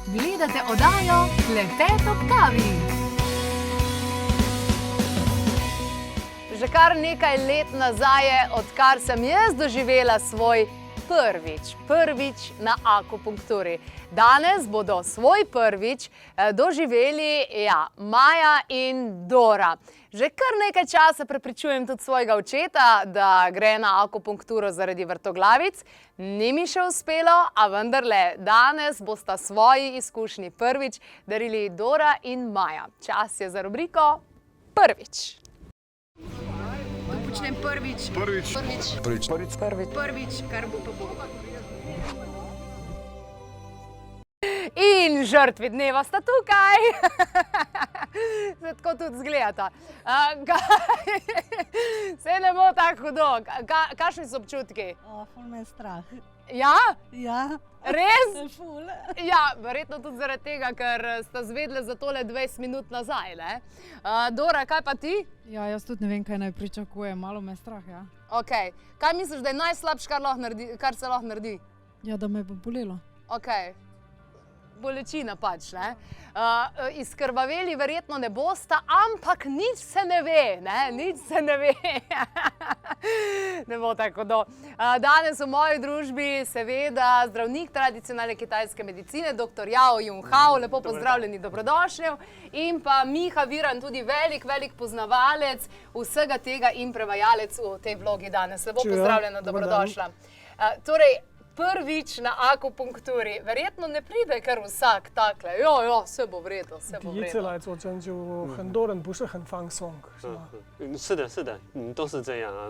Gledate oddajo Klepet ob kavi. Že kar nekaj let nazaj je, odkar sem jaz doživela svoj prvič na akupunkturi. Danes bodo svoj prvič doživeli Maja in Dora. Že kar nekaj časa prepričujem tudi svojega očeta, da gre na akupunkturo zaradi vrtoglavic. Ni mi še uspelo, a vendarle danes bosta svoji izkušnji prvič darili Dora in Maja. Čas je za rubriko Prvič. Počnem prvič, kar bo pa bo. In žrtvi dneva sta tukaj. Se tako tudi zgledata. Se ne bo tako hudo. Kakšni so občutki? Ful me je strah. Ja? Ja. Res? Ful. Ja, verjetno tudi zaradi tega, ker sta zvedle za tole 20 minut nazaj, ne? Dora, kaj pa ti? Ja, jaz tudi ne vem, kaj naj pričakujem, malo me je strah, ja. Okej. Kaj misliš, da je najslabše, kar se lahko naredi? Ja, da me bo bolelo. Okej. Bolečina pač, ne? Izkrvaveli verjetno ne bosta, ampak nič se ne ve, ne? Nič se ne ve. Ne bo tako hudo. Danes v moji družbi seveda zdravnik tradicionalne kitajske medicine, dr. Yao Junhao, lepo pozdravljeni, dobrodošli. In pa Miha Virant, tudi velik poznavalec vsega tega in prevajalec v tej vlogi danes. Lepo pozdravljena, dobrodošla. Torej, prvič na akupunkturi. Verjetno ne pride kar vsak takle. Vse bo v redu, vse bo v redu. 第一次来做针灸，很多人不是很放松，是吗？是的，都是这样啊。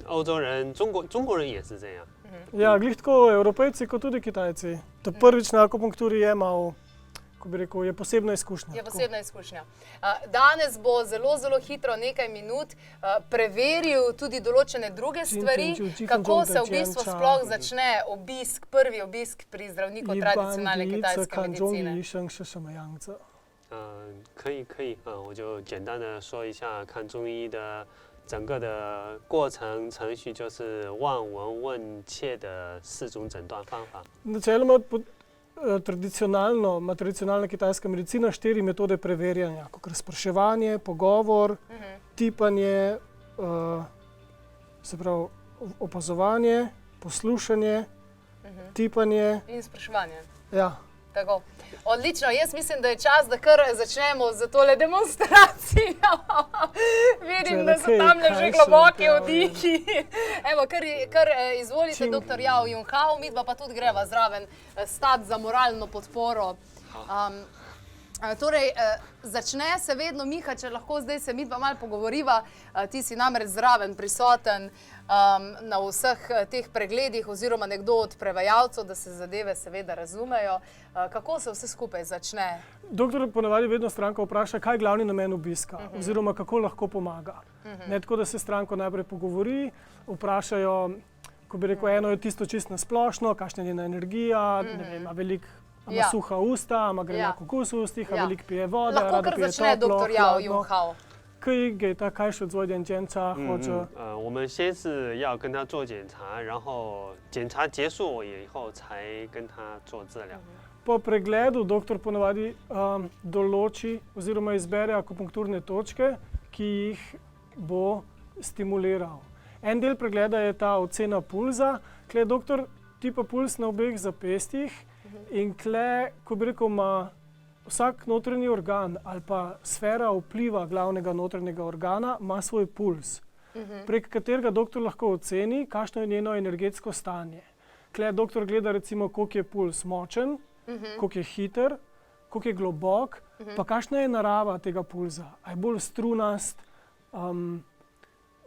欧洲人、中国人也是这样。Ja, glih tako Evropejci kot tudi Kitajci. To prvič na akupunkturi je malo, ko bi rekel, je posebna izkušnja. Je posebna izkušnja. Danes bo zelo hitro, nekaj minut, preveril tudi določene druge stvari, kako se v bistvu sploh začne prvi obisk pri zdravniku tradicionalne kitajske medicine. 可以，我就简单的说一下看中医的整个的过程程序，就是望闻问切的4种诊断方法。 Načeloma tradicionalna kitajska medicina 4 metode preverjanja, kot razpraševanje, pogovor, tipanje, se pravi opazovanje, poslušanje, tipanje. In spraševanje. Ja. Tako. Odlično, jaz mislim, da je čas, da kar začnemo z tole demonstracijo. Vidim, da so tamle že globoki vdihi. Evo, kar izvolite, dr. Yao Junhao, midva pa tudi greva zraven stati za moralno podporo. Torej, začne se vedno, Miha, če lahko zdaj se midva malo pogovoriva, ti si namreč zraven prisoten na vseh teh pregledih oziroma nekdo od prevajalcev, da se zadeve seveda razumejo. Kako se vse skupaj začne? Doktor ponavadi vedno stranka vpraša, kaj je glavni namen obiska oziroma kako lahko pomaga. Ne tako, da se stranko najprej pogovori, vprašajo, ko bi rekel, eno je tisto čisto nasplošno, kakšna je njena energija, ne vem, ima veliko, ima suha usta, ima gre lahko kus v ustih, veliko pije vode, rada pije toplo, hladno. 可以给他开始做一点检查，或者我们先是要跟他做检查，然后检查结束以后才跟他做治疗。 Po pregledu doktor ponavadi določi oziroma izbere akupunkturne točke, ki jih bo stimuliral. En del pregleda je ta ocena pulza, kle doktor tipa puls na obeh zapestjih in kle, ko bi rekel, ima vsak notranji organ ali pa sfera vpliva glavnega notranjega organa ima svoj puls, prek katerega doktor lahko oceni, kakšno je njeno energetsko stanje. Kle doktor gleda recimo, koliko je puls močen, koliko je hiter, koliko je globok, pa kakšna je narava tega pulza. A je bolj strunast,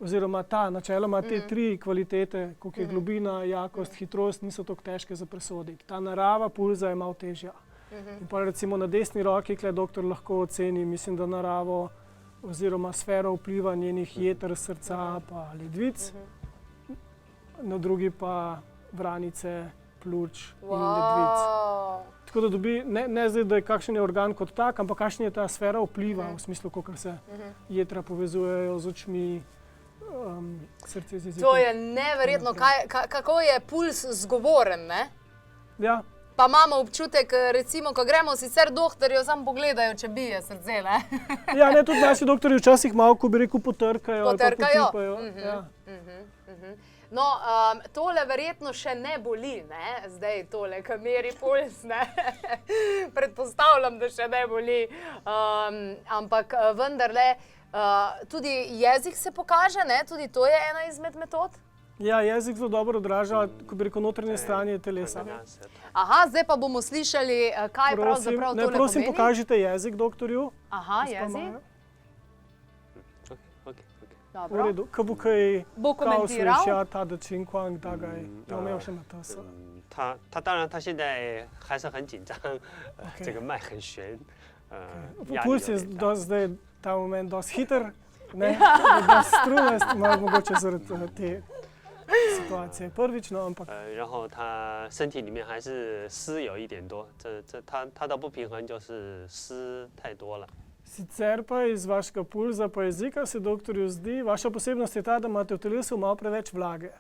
oziroma načeloma te 3 kvalitete, koliko je globina, jakost, hitrost, niso tako težke za presoditi. Ta narava pulza je malo težja. In pa recimo na desni roki, kle doktor lahko oceni, mislim, da naravo oziroma sfero vpliva njenih jeter, srca pa ledvic, na drugi pa vranice, pljuč in ledvic. Tako da dobi, ne zdaj, da je kakšen je organ kot tak, ampak kakšna je ta sfera vpliva, v smislu, kako se jetra povezujejo z očmi, srce z jezikom. To je neverjetno, kako je puls zgovoren, ne? Ja. Pa imamo občutek, recimo, ko gremo sicer doktorju, samo pogledajo, če bije srce, ne? Ja, ne, tudi naši doktorji včasih malo, ko bi rekel, potrkajo. ali pa Potrkajo? potipajo, ja. No, tole verjetno še ne boli, ne? Zdaj tole, ki meri puls, ne? Predpostavljam, da še ne boli, ampak vendarle, tudi jezik se pokaže, ne? Tudi to je ena izmed metod? Ja, jezik zelo dobro odraža, ko bi rekel, notranje stanje telesa. Aha, zdaj pa bomo slišali, kaj pravzaprav tole pomeni. Prosim, pokažite jezik doktorju. Aha, jezik. V Dobro. redu, ko bo kaj Bo komentiral? 告诉一下他的情况，大概有没有什么特色？他当然他现在还是很紧张，这个脉很悬，压力 Puls je 有点大 do zdaj ta moment dosti hiter, ne, dosti strunast, malo mogoče zaradi te situacije prvič, no, ampak 然后他身体里面还是湿有一点多，他的不平衡就是湿太多了。 sicer pa iz vašega pulza pa jezika se doktorju zdi, vaša posebnost je ta, da imate v telesu malo preveč vlage.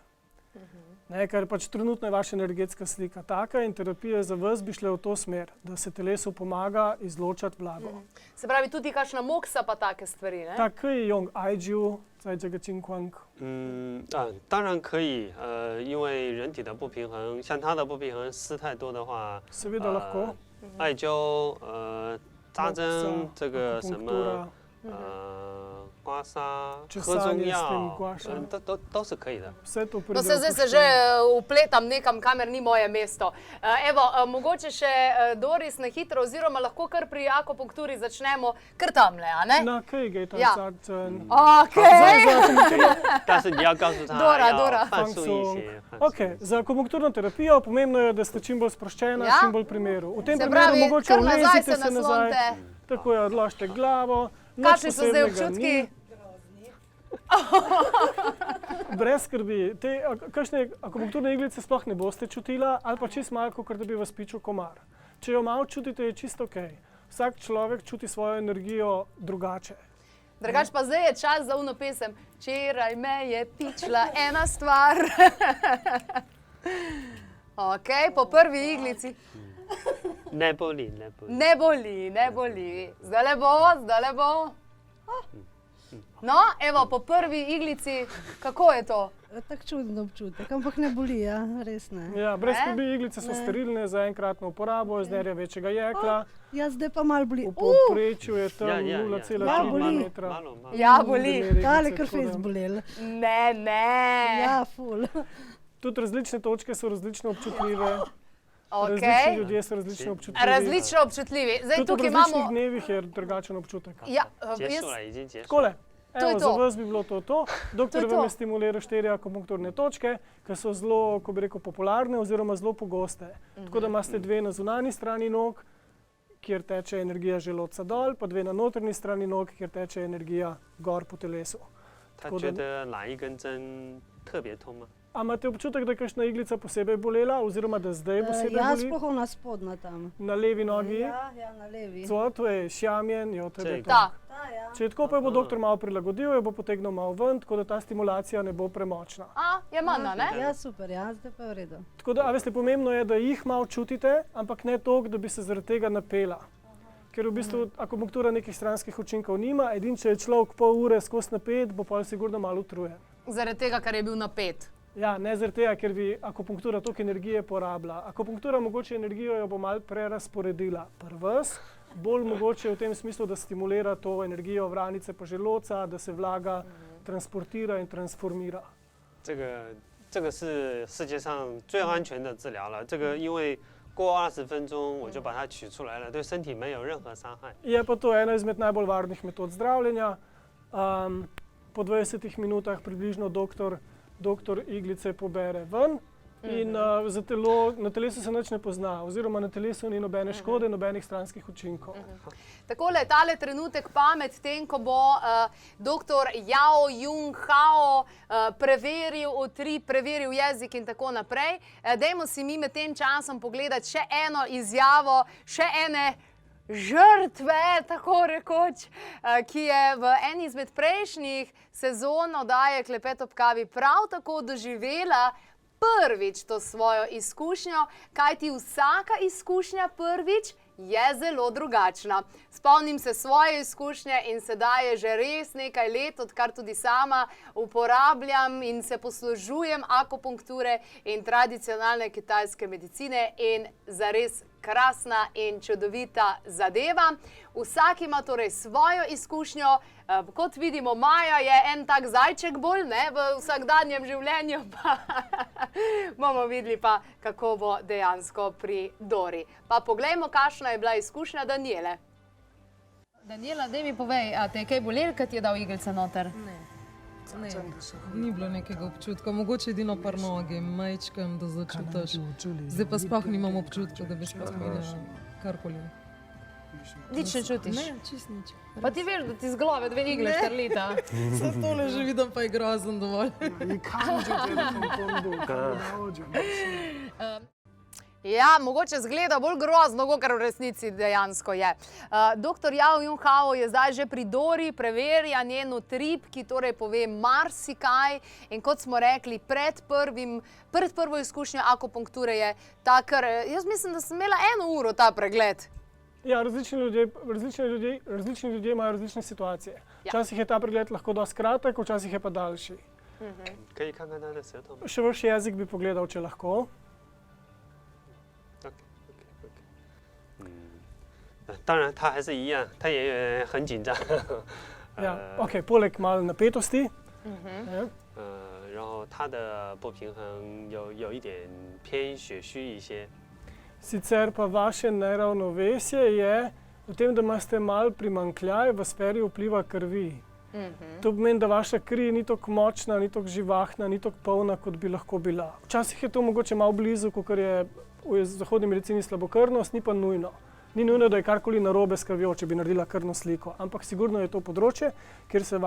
Ne, ker pač trenutno je vaša energetska slika taka in terapije za vas bi šle v to smer, da se telesu pomaga izločati vlago. Se pravi, tudi kakšna moksa pa take stvari, ne? 它可以用艾灸在这个情况。当然可以，因为人体的不平衡，像他的不平衡湿太多的话， Seveda lahko. 艾灸，扎针，这个什么， akupunktura, 刮痧、 česanje 喝中 s tem 药， gvašem. 都是可以的。 Vse to No, pride se v zdaj se poštev. že upletam nekam, kamer ni moje mesto. Evo, mogoče še Doris na hitro, oziroma lahko kar pri akupunkturi začnemo kar tamle, a ne? Na kaj gre ta Ja. zadnji? Okej. 但是你要告诉他 Dora, 要 Dora. 放松一些。放松 Okay, za akupunkturno terapijo pomembno je, da ste čim bolj sproščena, Ja. čim bolj primeru. V tem Se primeru pravi, mogoče kar nazaj ulezite se se nazaj, naslonite. tako je, odložite glavo. nič Kakšni so zdaj posebnega občutki? ni. Brez skrbi, te kakšne akupunkturne iglice sploh ne boste čutila, ali pa čist malo, kot da bi vas pičil komar. Če jo malo čutite, je čisto ok. Vsak človek čuti svojo energijo drugače. Drugač pa zdaj je čas za uno pesem. Včeraj me je pičila ena stvar. Ok, po prvi iglici. Ne boli, ne boli. Ne boli, ne boli. Zdajle bo, zdajle bo. No, evo, po prvi iglici, kako je to? Tako čuden občutek, ampak ne boli, ja, res ne. Ja, brez Ne? skrbi, iglice so Ne. sterilne za enkratno uporabo, iz nerjavečega jekla. Ja, zdaj pa malo boli. V povprečju je tam Ja, ja, ja. 0,3 Malo boli. metra. Malo, malo. Ja, boli. Tale kar fejs bolel. Ne, ne. Ja, ful. Tudi različne točke so različno občutljive, Ok. različni ljudje so različno občutljivi. Različno občutljivi. Zdaj Tudi tukaj v različnih imamo... dnevih je drugačen občutek. Ja, 结 jaz 束了，已经结束了。 Takole, To je evo, to. za vas bi bilo to. Doktor To je vam to. je stimuliral 4 akupunkturne točke, ki so zelo, ko bi rekel, popularne oziroma zelo pogoste. Tako da imate 2 na zunanji strani nog, kjer teče energija želodca dol, pa 2 na notranji strani nog, kjer teče energija gor po telesu. 他觉得哪一根针特别痛吗？ A imate občutek, da je kakšna iglica posebej bolela, oziroma da zdaj posebej Ja, boli? sploh ona spodna tam. Na levi nogi? Ja, na levi. 左腿下面有特别 这 痛 个。 Ta. Ta, ja. Če je tako, pa jo bo doktor malo prilagodil, jo bo potegnil malo ven, tako da ta stimulacija ne bo premočna. A, je manj, a ne? Ja, super, ja, zdaj pa je v redu. Tako da, a veste, pomembno je, da jih malo čutite, ampak ne toliko, da bi se zaradi tega napela. Ker v bistvu akupunktura nekih stranskih učinkov nima, edin če je človek pol ure skozi napet, bo pa sigurno malo utrujen. Zaradi tega, ker je bil napet. Ja, ne zaradi tega, ker bi akupunktura toliko energije porablja. Akupunktura mogoče energijo jo bo malo prerasporedila pri vas, bolj mogoče v tem smislu, da stimulira to energijo vranice pa želodca, da se vlaga transportira in transformira. 这个是世界上最安全的治疗了。这个因为过20分钟我就把它取出来了，对身体没有任何伤害。 Je pa to ena izmed najbolj varnih metod zdravljenja. Po 20 minutah približno doktor iglice pobere ven in za telo, na telesu se nič ne pozna, oziroma na telesu ni nobene škode, nobenih stranskih učinkov. Takole, tale trenutek pa med tem, ko bo doktor Yao Jung Hao preveril jezik in tako naprej. Dajmo si mi med tem časom pogledati še eno izjavo, še ene žrtve, tako rekoč, ki je v eni izmed prejšnjih sezon oddaje Klepet ob kavi prav tako doživela prvič to svojo izkušnjo, kajti vsaka izkušnja prvič je zelo drugačna. Spomnim se svoje izkušnje in sedaj je že res nekaj let, odkar tudi sama uporabljam in se poslužujem akupunkture in tradicionalne kitajske medicine in zares krasna in čudovita zadeva. Vsak ima torej svojo izkušnjo. Kot vidimo, Maja je en tak zajček bolj, ne, v vsakdanjem življenju, pa bomo videli pa, kako bo dejansko pri Dori. Pa poglejmo, kakšna je bila izkušnja Danijele. Danijela, daj mi povej, a te je kaj bolelo, kad ti je dal iglice noter? Ne, ni bilo nekega občutka, mogoče edino par noge, majčkam, da začutiš. Zdaj pa sploh nimam občutka, da bi sploh imela karkoli. Nič ne čutiš? Ne, čist nič. Pa ti veš, da ti z glave 2 igle štrlita. Sam tole že vidim, pa je grozen dovolj. Ja, mogoče zgleda bolj grozno, kot v resnici dejansko je. Dr. Yao Jun Hao je zdaj že pri Dori, preverja njen utrip, ki torej pove marsikaj. In kot smo rekli, pred prvo izkušnjo akupunkture je ta, kar jaz mislim, da sem imela 1 uro ta pregled. Ja, različni ljudje imajo različne situacije. Včasih je ta pregled lahko dosti kratek, včasih je pa daljši. Še vaš jezik bi pogledal, če lahko. 当然，他还是一样，他也很紧张。Ja, ok, poleg malo napetosti. 然后他的不平衡有一点偏血虚一些。 Sicer pa vaše neravnovesje je v tem, da imate malo primanjkljaj v sferi vpliva krvi. To pomeni, da vaša kri ni tako močna, ni tako živahna, ni tako polna, kot bi lahko bila. Včasih je to mogoče malo blizu, kot je v zahodni medicini slabokrvnost, ni pa nujno. Ni nujno, da je karkoli narobe s krvjo, če bi naredila krvno sliko, ampak sigurno je to področje, kjer se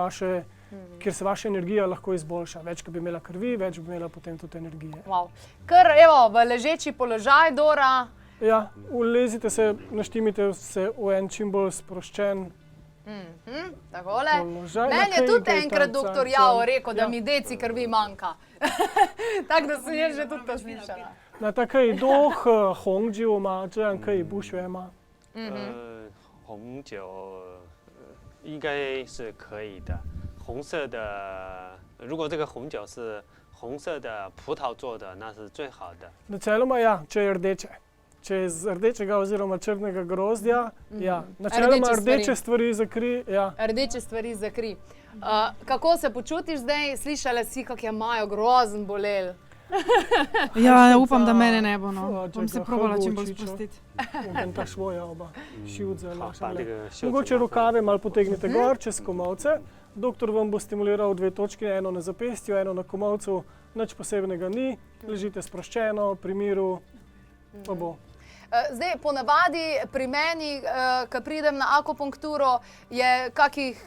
vaša energija lahko izboljša. Več, ko bi imela krvi, več bi imela potem tudi energije. Wow. Kar evo, v ležeči položaj, Dora. Ja, ulezite se, naštimite se v en čim bolj sproščen Takole. položaj. Meni je tudi enkrat dr. Yao rekel, da Ja. mi deci krvi manjka. Tako da sem jaz že tudi to slišala. 那它可以多喝红酒吗？这样可以补血吗？红酒应该是可以的。红色的，如果这个红酒是红色的葡萄做的，那是最好的。 Načeloma ja, če je rdeče. Če je iz rdečega oziroma črnega grozdja, ja. Načeloma rdeče stvari za kri, ja. Rdeče stvari za kri. Kako se počutiš zdaj? Slišala si, kako je Majo grozen bolel. Ja, upam, da mene ne bo, no. Bom se probala čim bolj spustiti. Ta švoja oba, šivce, 好，把这个袖子 Mogoče 拿 rokave malo potegnite gor, čez komolce. Doktor vam bo stimuliral 2 točke, eno na zapestju, eno na komolcu. Nič posebnega ni, ležite sproščeno, pri miru, pa bo. Zdaj, ponavadi pri meni, ko pridem na akupunkturo, je kakih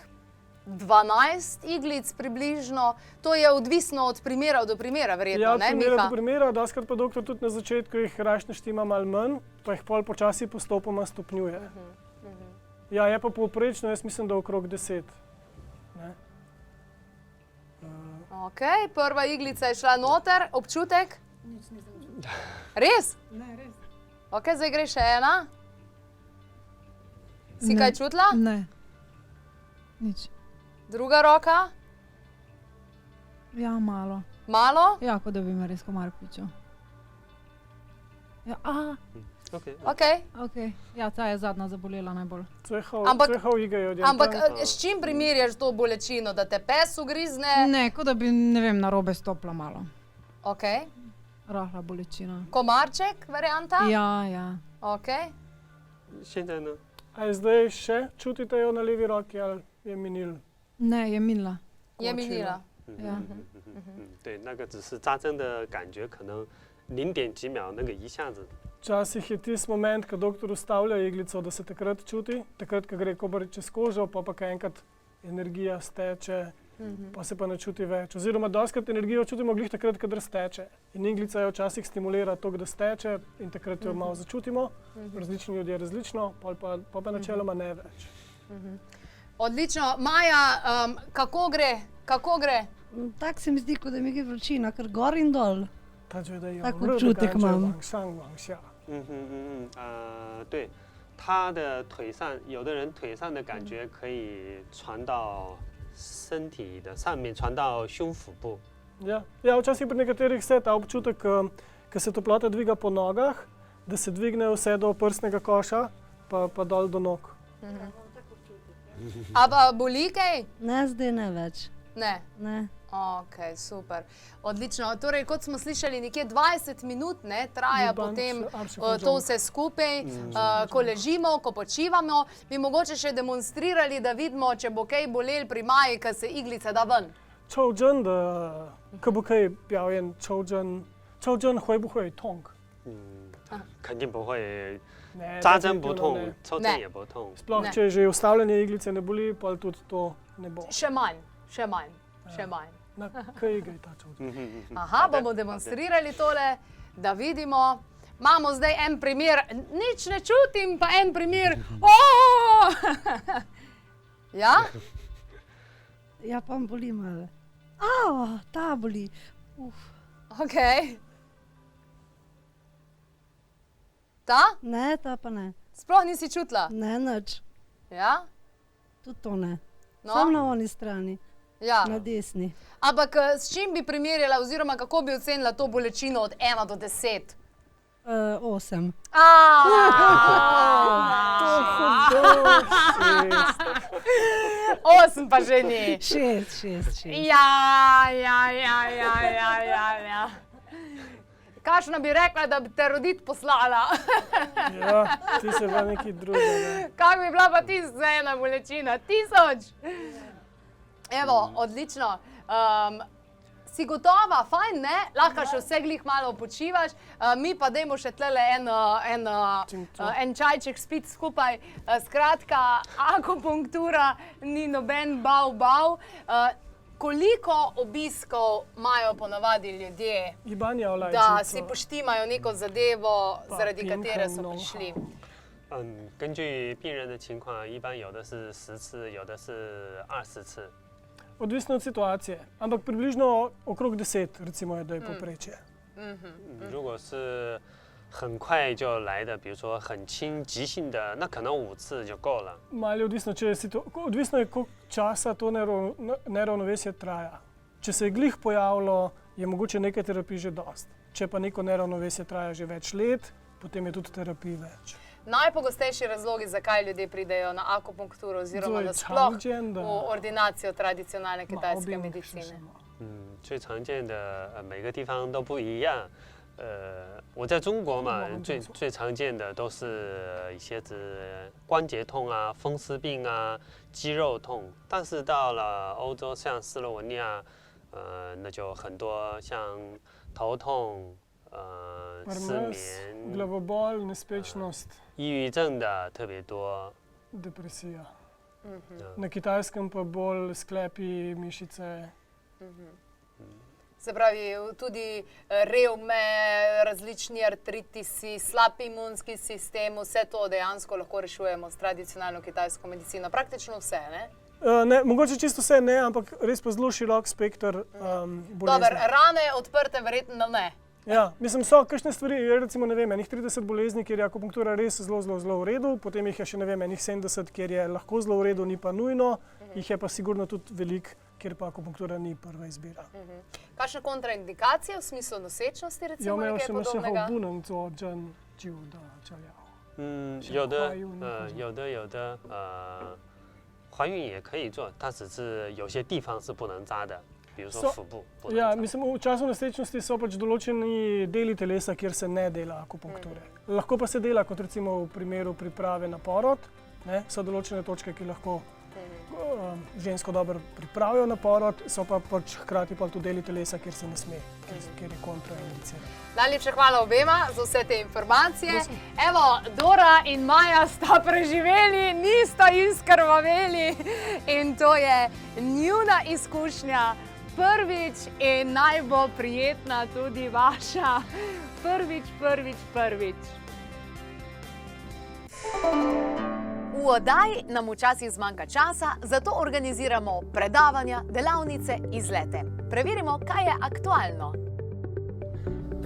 12 iglic približno. To je odvisno od primera do primera, verjetno, Ja, od ne, primera Miha? do primera, doskrat pa doktor tudi na začetku jih raje naštima malo manj, pa jih pol počasi postopoma stopnjuje. Ja, je pa povprečno, jaz mislim, da okrog 10. Ne? Ok, prva iglica je šla noter, občutek? Res? Ne, res. Ok, zdaj gre še ena. Si kaj čutila? Ne. Nič. Druga roka? Ja, malo. Malo? Ja, kot da bi me res komar pičil. Ja, OK， Ok. ok. Ja, ta je zadnja zabolela najbolj. Cehov igajo. Ampak s čim primerjaš to bolečino, da te pes ugrizne? Ne, kot da bi, ne vem, narobe stopila malo. Ok. Rahla bolečina. Komarček varianta? Ja, ja. Ok. 现在呢？ A je zdaj še čutite jo na levi roki ali je minil? Ne, je minila. Je minila. Ja. 对，那个只是扎针的感觉，可能0点几秒，那个一下子。 Včasih je tisti moment, ko doktor ustavlja iglico, da se takrat čuti, takrat, ko gre kobar čez kožo, pa enkrat energija steče, pa se pa ne čuti več. Oziroma, doskrat energijo čutimo glih takrat, kadar steče. In iglica jo včasih stimulira to, da steče in takrat jo malo začutimo. Različni ljudje različno, pa načeloma ne več. Odlično. Maja, kako gre? Kako gre? Tako se mi zdi, kot da mi je vročina, kar gor in dol. 他觉得有 Tak 热的 občutek 感觉 imam. 往上往下。对，他的腿上，有的人腿上的感觉可以传到身体的上面，传到胸腹部。Ja, včasih pri nekaterih se ta občutek, ko se toplota dviga po nogah, da se dvigne vse do prsnega koša, pa dol do nog. A pa boli kaj? Ne, zdaj ne več. Ne. Ne. Ok, super. Odlično. Torej, kot smo slišali, nekje 20 minut ne, traja Gibanj potem se arše to končamo. vse skupaj, ko ležimo, ko počivamo. Bi mogoče še demonstrirali, da vidimo, če bo kaj bolel pri maji, ko se iglica da ven. 抽针的可不可以表演抽针？抽针会不会痛？肯定不会， Ne, 扎针不痛 definitivno ne.，抽针也不痛。 Sploh, Ne. če že ustavljanje iglice ne boli, pa tudi to ne bo. Še manj, še manj, še manj. Na kaj gre ta čovek? Aha, bomo demonstrirali tole, da vidimo. Imamo zdaj en primer, nič ne čutim, pa en primer. Oh! Ja? Ja, pa boli malo. A, ta boli. Ok. Ta? Ne, ta pa ne. Sploh nisi čutila? Ne, nič. Ja? Tudi to ne. No? Sam na oni strani, Ja. na desni. Ampak s čim bi primerjala oziroma kako bi ocenila to bolečino od 1 do 10? 8. Osem pa že ni. 6. Ja. Kakšna bi rekla, da bi te roditi poslala? Ja, ti se pa nekaj drugega. Kak bi bila pa ti ena bolečina? 1000? Evo, odlično. Si gotova, fajn, ne? Lahko še vse glih malo počivaš, mi pa dajmo še tlele en čajček spiti skupaj. Skratka, akupunktura ni noben bav. Koliko obiskov imajo ponavadi ljudje, Gibanja olajšico. da si poštimajo neko zadevo, Pa zaradi pinka katere so noha. prišli? 根据病人的情况，一般有的是10次，有的是20次。 Odvisno od situacije, ampak približno okrog 10, recimo, je, da je povprečje. 如果是很快就来的，比如说很轻急性的，那可能5次就够了。 Malo je odvisno, če je odvisno je, koliko časa to neravnovesje traja. Če se je glih pojavilo, je mogoče nekaj terapij že dost. Če pa neko neravnovesje traja že več let, potem je tudi terapij več. Najpogostejši razlogi, zakaj ljudje pridejo na akupunkturo oziroma 最 nasploh 常见的 v ordinacijo tradicionalne 毛 kitajske 病是 medicine. 什么？最常见的每个地方都不一样。我在中国嘛，最常见的都是一些指关节痛啊、风湿病啊、肌肉痛。但是到了欧洲，像斯洛文尼亚，那就很多像头痛、失 Rmes, 眠、 glavobol, nespečnost, 抑郁症的特别多。 depresija. Na Kitajskem pa bolj sklepi, mišice. Se pravi, tudi revme, različni artritisi, slab imunski sistem, vse to dejansko lahko rešujemo s tradicionalno kitajsko medicino. Praktično vse, ne? Ne, mogoče čisto vse ne, ampak res pa zelo širok spekter bolezni. Dober, rane odprte verjetno ne. Ja, mislim, so kakšne stvari, recimo, ne vem, enih 30 bolezni, kjer je akupunktura res zelo v redu, potem jih je še, ne vem, enih 70, kjer je lahko zelo v redu, ni pa nujno, jih je pa sigurno tudi veliko, kjer pa akupunktura ni prva izbira. Kakšne kontraindikacije v smislu nosečnosti, 有 recimo, 没有 nekaj 什么时候 podobnega? 不能做针灸的治疗？有的怀孕或者有的怀孕也可以做，它只是有些地方是不能扎的，比如说 So- 腹部不能 Ja, 扎。 mislim, v času nosečnosti so pač določeni deli telesa, kjer se ne dela akupunkture. Lahko pa se dela, kot recimo v primeru priprave na porod. Ne? So določene točke, ki lahko žensko dobro pripravijo na porod, so pa pač hkrati pa tudi deli telesa, kjer se ne sme, kjer je kontraindiciran. Najlepša hvala obema za vse te informacije. Evo, Dora in Maja sta preživeli, nista izkrvaveli in to je njuna izkušnja. Prvič in naj bo prijetna tudi vaša. Prvič. V oddaji nam včasih zmanjka časa, zato organiziramo predavanja, delavnice, izlete. Preverimo, kaj je aktualno.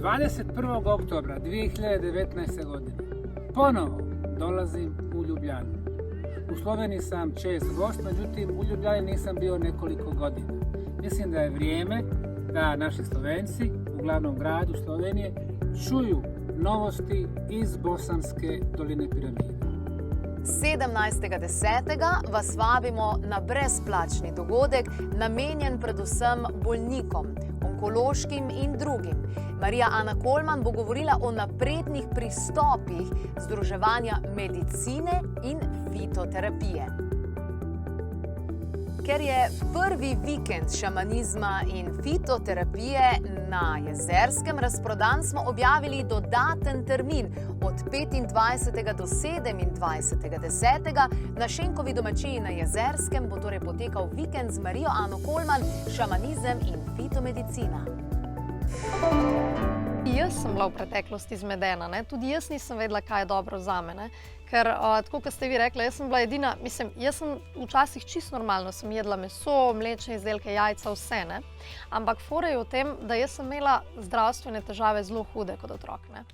21. oktobra 2019. godine ponovo dolazim u Ljubljanu. U Sloveniji sam čest gost, međutim u Ljubljani nisam bio nekoliko godina. Mislim da je vrijeme da naši Slovenci u glavnom gradu Slovenije čuju novosti iz Bosanske doline piramide. 17.10. vas vabimo na brezplačni dogodek, namenjen predvsem bolnikom, onkološkim in drugim. Marija Ana Kolman bo govorila o naprednih pristopih združevanja medicine in fitoterapije. Ker je prvi vikend šamanizma in fitoterapije na Jezerskem razprodan, smo objavili dodaten termin od 25. do 27.10. Na Šenkovi domačiji na Jezerskem bo torej potekal vikend z Marijo Ano Kolman, šamanizem in fitomedicina. Jaz sem bila v preteklosti zmedena, ne? Tudi jaz nisem vedela, kaj je dobro zame, ne? Ker, tako kot ste vi rekli, jaz sem bila edina, mislim, jaz sem včasih čisto normalno, sem jedla meso, mlečne izdelke, jajca, vse, ne? Ampak fora je v tem, da jaz sem imela zdravstvene težave zelo hude kot otrok, ne?